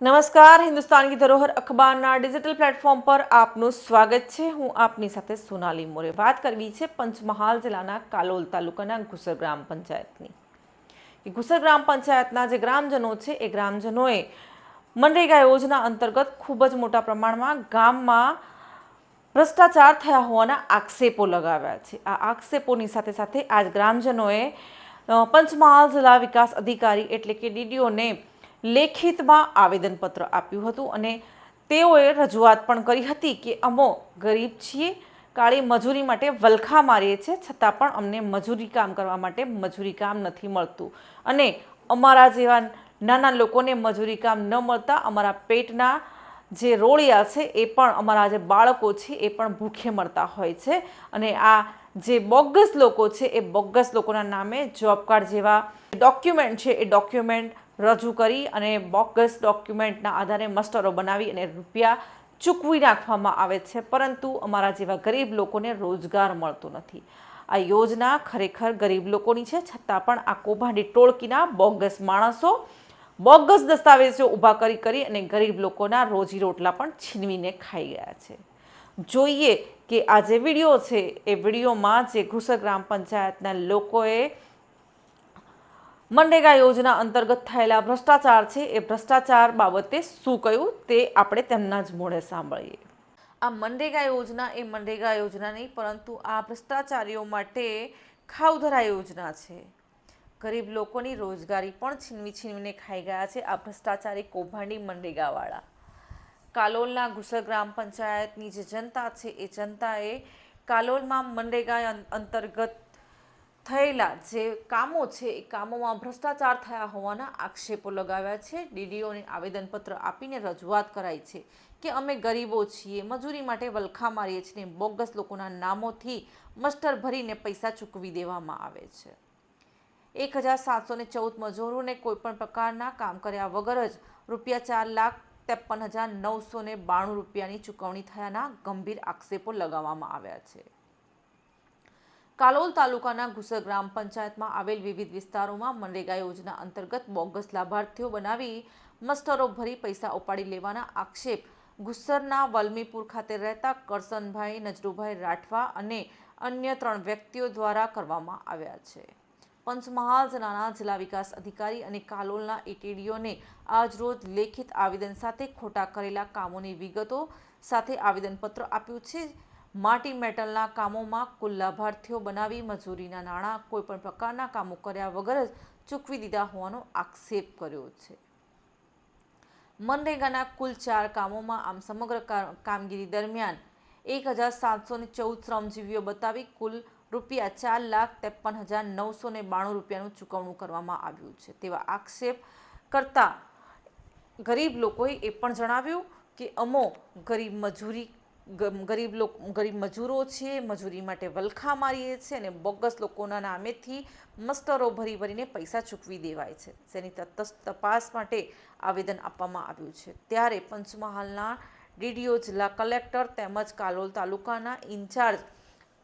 નમસ્કાર, હિન્દુસ્તાન કી ધરોહર અખબારના digital platform પર આપનું સ્વાગત છે। હું આપની સાથે સોનાલી મોરે વાત કરવી છે પંચમહાલ જિલ્લાના કાલોલ તાલુકાના ઘુસર ગ્રામ પંચાયતની। ઘુસર ગ્રામ પંચાયતના જે ગ્રામજનો છે એ ગ્રામજનોએ મનરેગા યોજના અંતર્ગત ખૂબ જ મોટા પ્રમાણમાં ગામમાં ભ્રષ્ટાચાર થયા હોવાના આક્ષેપો લગાવ્યા છે। આ આક્ષેપોની સાથે સાથે આજ ગ્રામજનોએ પંચમહાલ જિલ્લા વિકાસ અધિકારી એટલે કે ડીડીઓને લેખિતમાં આવેદનપત્ર આપ્યું હતું અને તેઓએ રજૂઆત પણ કરી હતી કે અમો ગરીબ છીએ, કાળી મજૂરી માટે વલખા મારીએ છીએ, છતાં પણ અમને મજૂરી કામ કરવા માટે મજૂરી કામ નથી મળતું અને અમારા જેવા નાના લોકોને મજૂરી કામ ન મળતા અમારા પેટના જે રોળિયા છે એ પણ અમારા જે બાળકો છે એ પણ ભૂખે મરતા હોય છે અને આ જે બોગસ લોકો છે એ બોગસ લોકોના નામે જોબ કાર્ડ જેવા ડોક્યુમેન્ટ છે એ ડોક્યુમેન્ટ રજૂ કરી અને બોગસ ડોક્યુમેન્ટના આધારે મસ્ટરો બનાવી અને રૂપિયા ચૂકવી નાખવામાં આવે છે, પરંતુ અમારા જેવા ગરીબ લોકોને રોજગાર મળતો નથી। આ યોજના ખરેખર ગરીબ લોકોની છે, છતાં પણ આ કૌભાંડી ટોળકીના બોગસ માણસો બોગસ દસ્તાવેજો ઊભા કરી અને ગરીબ લોકોના રોજી રોટલા પણ છીનવીને ખાઈ ગયા છે। જોઈએ કે આ જે વિડીયો છે એ વિડીયોમાં જે ઘુસર ગ્રામ પંચાયતના લોકોએ મનરેગા યોજના અંતર્ગત થયેલા ભ્રષ્ટાચાર છે એ ભ્રષ્ટાચાર બાબતે શું કહ્યું તે આપણે તેમના જ મોઢે સાંભળીએ। આ મનરેગા યોજના એ મનરેગા યોજના નહીં, પરંતુ આ ભ્રષ્ટાચારીઓ માટે ખાવધરા યોજના છે। ગરીબ લોકોની રોજગારી પણ છીનવીને ખાઈ ગયા છે આ ભ્રષ્ટાચારી કૌભાંડી મનરેગાવાળા। કાલોલના ઘુસર ગ્રામ પંચાયતની જે જનતા છે એ જનતાએ કાલોલમાં મનરેગા અંતર્ગત થયેલા જે કામો છે એ કામોમાં ભ્રષ્ટાચાર થયા હોવાના આક્ષેપો લગાવ્યા છે। ડીડીઓને આવેદનપત્ર આપીને રજૂઆત કરાઈ છે કે અમે ગરીબો છીએ, મજૂરી માટે વલખા મારીએ છીએ, બોગસ લોકોના નામોથી મસ્ટર ભરીને પૈસા ચૂકવી દેવામાં આવે છે। 1714 મજૂરોને કોઈપણ પ્રકારના કામ કર્યા વગર જ ₹4,53,992 રૂપિયાની ચૂકવણી થયાના ગંભીર આક્ષેપો લગાવવામાં આવ્યા છે। કાલોલ તાલુકાના ઘુસર ગ્રામ પંચાયતમાં આવેલ વિવિધ વિસ્તારોમાં મનરેગા યોજના અંતર્ગત બોગસ લાભાર્થીઓ બનાવી મસ્ટરો ભરી પૈસા ઉપાડી લેવાના આક્ષેપ ઘુસરના વલમીપુર ખાતે રહેતા કરસનભાઈ નજરુભાઈ રાઠવા અને અન્ય 3 વ્યક્તિઓ દ્વારા કરવામાં આવ્યા છે। પંચમહાલ જિલ્લાના જિલ્લા વિકાસ અધિકારી અને કાલોલના એટીડીઓને આજરોજ લેખિત આવેદન સાથે ખોટા કરેલા કામોની વિગતો સાથે આવેદનપત્ર આપ્યું છે। માટી મેટલના કામોમાં કુલ લાભાર્થીઓ બનાવી મજૂરીના નાણાં કોઈપણ પ્રકારના કામો કર્યા વગર જ ચૂકવી દીધા હોવાનો આક્ષેપ કર્યો છે। મનરેગાના કુલ 4 કામોમાં આમ સમગ્ર કામગીરી દરમિયાન 1714 શ્રમજીવીઓ બતાવી કુલ ₹4,53,992 રૂપિયાનું ચૂકવણું કરવામાં આવ્યું છે તેવા આક્ષેપ કરતા ગરીબ લોકોએ એ પણ જણાવ્યું કે અમો ગરીબ મજૂરો છીએ, મજૂરી માટે વલખા મારીએ છીએ અને બોગસ લોકોના નામેથી મસ્ટરો ભરીને પૈસા ચૂકવી દેવાય છે, જેની તપાસ માટે આવેદન આપવામાં આવ્યું છે। ત્યારે પંચમહાલના ડીડીઓ, જિલ્લા કલેક્ટર તેમજ કાલોલ તાલુકાના ઇન્ચાર્જ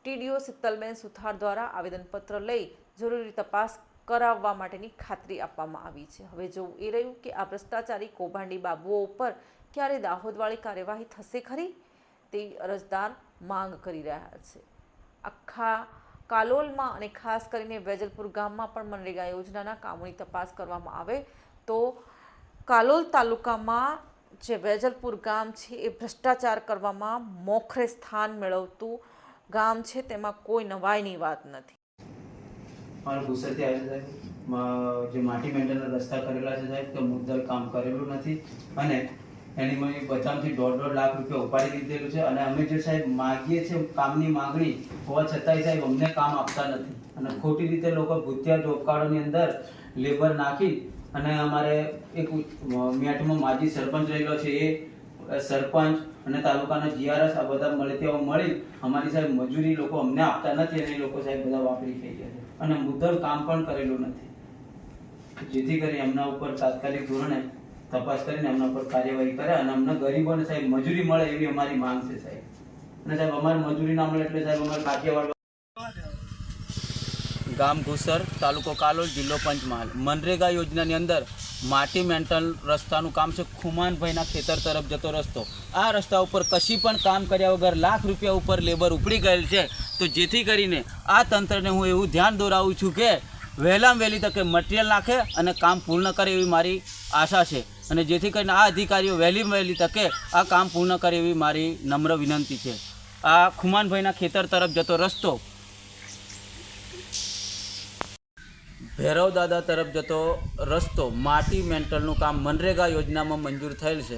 ટીડીઓ શીતલબેન સુથાર દ્વારા આવેદનપત્ર લઈ જરૂરી તપાસ કરાવવા માટેની ખાતરી આપવામાં આવી છે। હવે જોવું એ રહ્યું કે આ ભ્રષ્ટાચારી કૌભાંડી બાબુઓ ઉપર ક્યારે દાહોદવાળી કાર્યવાહી થશે ખરી, તેવી અરજદાર માંગ કરી રહ્યા છે। આખા કાલોલમાં અને ખાસ કરીને વેજલપુર ગામમાં પણ મનરેગા યોજનાના કામોની તપાસ કરવામાં આવે તો કાલોલ તાલુકામાં જે વેજલપુર ગામ છે એ ભ્રષ્ટાચાર કરવામાં મોખરે સ્થાન મેળવતું ગામ છે, તેમાં કોઈ નવાઈની વાત નથી। મારું ગુસ્સેથી આવે છે સાહેબ, જે માટી મેન્ટેનના રસ્તા કરેલા છે સાહેબ, તો મુદ્દલ કામ કરેલું નથી અને એની મને બચાવથી 1.5 લાખ રૂપિયા ઉપાડી લીધેલું છે અને અમે જે સાહેબ માગીએ છીએ કામની માંગણી હોવા છતાંય સાહેબ અમને કામ આપતા નથી અને ખોટી રીતે લોકો ભૂતિયા જોબકાર્ડોની અંદર લેબર નાખી અને અમારે એક મેટમાં માજી સરપંચ રહેલો છે એ સરપંચ અને તાલુકાના જીઆરએસ આ બધા મળી અમારી સાહેબ મજૂરી લોકો અમને આપતા નથી અને એ લોકો સાહેબ બધા વાપરી થઈ ગયા છે અને મુદ્દલ કામ પણ કરેલું નથી, જેથી કરી એમના ઉપર તાત્કાલિક ધોરણે તપાસ કરીને એમના પર કાર્યવાહી કરે અને અમને ગરીબોને સાહેબ મજૂરી મળે એવી અમારી માંગ છે સાહેબ। અને સાહેબ અમારે મજૂરી ના મળે એટલે સાહેબ અમારે કાઠિયાવાડ ગામ ઘુસર, તાલુકો કાલોલ, જિલ્લો પંચમહાલ. મનરેગા યોજનાની અંદર માટી મેન્ટલ રસ્તાનું કામ છે. ખુમાનભાઈના ખેતર તરફ જતો રસ્તો. આ રસ્તા ઉપર કશી પણ કામ કર્યા વગર લાખ રૂપિયા ઉપર લેબર ઉપડી ગયેલ છે. તો જેથી કરીને આ તંત્રને હું એવું ધ્યાન દોરાવું છું કે વહેલામાં વહેલી તકે મટીરિયલ નાખે અને કામ પૂર્ણ કરે એવી મારી આશા છે. અને જેથી કરીને આ અધિકારીઓ વહેલીમાં વહેલી તકે આ કામ પૂર્ણ કરે એવી મારી નમ્ર વિનંતી છે. આ ખુમાનભાઈના ખેતર તરફ જતો રસ્તો ભૈરવ દાદા તરફ જતો રસ્તો માટી મેન્ટલનું કામ મનરેગા યોજનામાં મંજૂર થયેલ છે,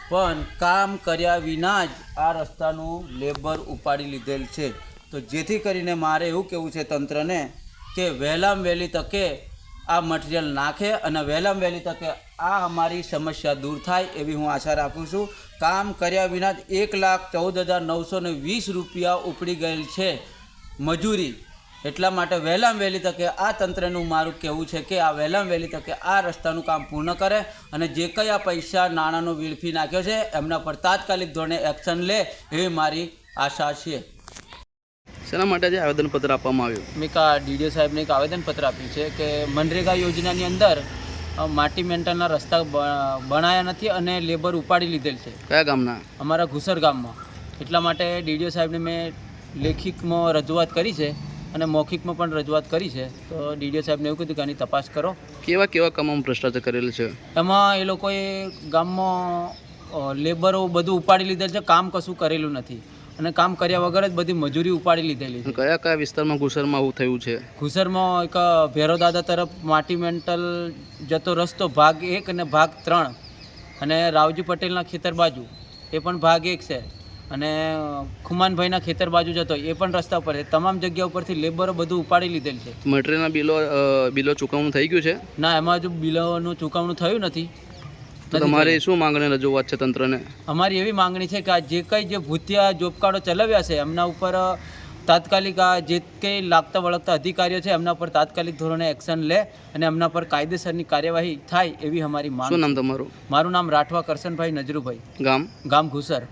પણ કામ કર્યા વિના જ આ રસ્તાનું લેબર ઉપાડી લીધેલ છે. તો જેથી કરીને મારે એવું કહેવું છે તંત્રને કે વહેલામાં વહેલી તકે આ મટીરિયલ નાખે અને વહેલામાં વહેલી તકે આ અમારી સમસ્યા દૂર થાય એવી હું આશા રાખું છું. કામ કર્યા વિના જ 1,14,920 રૂપિયા ઉપડી ગયેલ છે મજૂરી. એટલા માટે વહેલામાં વહેલી તકે આ તંત્રનું મારું કહેવું છે કે આ વહેલામાં વહેલી તકે આ રસ્તાનું કામ પૂર્ણ કરે અને જે કંઈ આ પૈસા નાણાંનો વેડફી નાખ્યો છે એમના પર તાત્કાલિક ધોરણે એક્શન લે એવી મારી આશા છે. શેના માટે જે આવેદનપત્ર આપવામાં આવ્યું? મેં ડીડીઓ સાહેબને એક આવેદનપત્ર આપ્યું છે કે મનરેગા યોજનાની અંદર માટી મેન્ટલના રસ્તા બનાવ્યા નથી અને લેબર ઉપાડી લીધેલ છે. કયા ગામના? અમારા ઘુસર ગામમાં. એટલા માટે ડીડીઓ સાહેબને મેં લેખિતમાં રજૂઆત કરી છે અને મૌખિકમાં પણ રજૂઆત કરી છે. તો ડીડીઓ સાહેબને એવું કીધું કે આની તપાસ કરો. કેવા કામમાં ભ્રષ્ટાચાર કરેલ છે? એમાં એ લોકોએ ગામમાં લેબરો બધું ઉપાડી લીધેલ છે, કામ કશું કરેલું નથી અને કામ કર્યા વગર જ બધી મજૂરી ઉપાડી લીધેલી છે. કયા વિસ્તારમાં ઘુસરમાં આવું થયું છે? ઘુસરમાં એક ભૈરવ દાદા તરફ માટી મેન્ટલ જતો રસ્તો ભાગ 1 અને ભાગ 3 અને રાવજી પટેલના ખેતર બાજુ એ પણ ભાગ 1 છે અને ખુમાનભાઈના ખેતર બાજુ જતો એ પણ રસ્તા પર છે. તમામ જગ્યા ઉપરથી લેબરો બધું ઉપાડી લીધેલ છે. મટીરિયલના બિલો ચૂકવણું થઈ ગયું છે? ના, એમાં હજુ બિલોનું ચૂકવણું થયું નથી. તો તમારી શું માંગણી રજૂઆત છે તંત્રને? અમારી એવી માંગણી છે કે આ જે કંઈ જે ભૂતિયા જોબ કાર્ડો ચલાવ્યા છે એમના ઉપર તાત્કાલિક આ જે કંઈ લાગતા વળગતા અધિકારીઓ છે એમના પર તાત્કાલિક ધોરણે એક્શન લે અને એમના પર કાયદેસરની કાર્યવાહી થાય એવી અમારી માંગ. શું નામ તમારું? મારું નામ રાઠવા કરશનભાઈ નજરુભાઈ. ગામ? ગામ ઘુસર.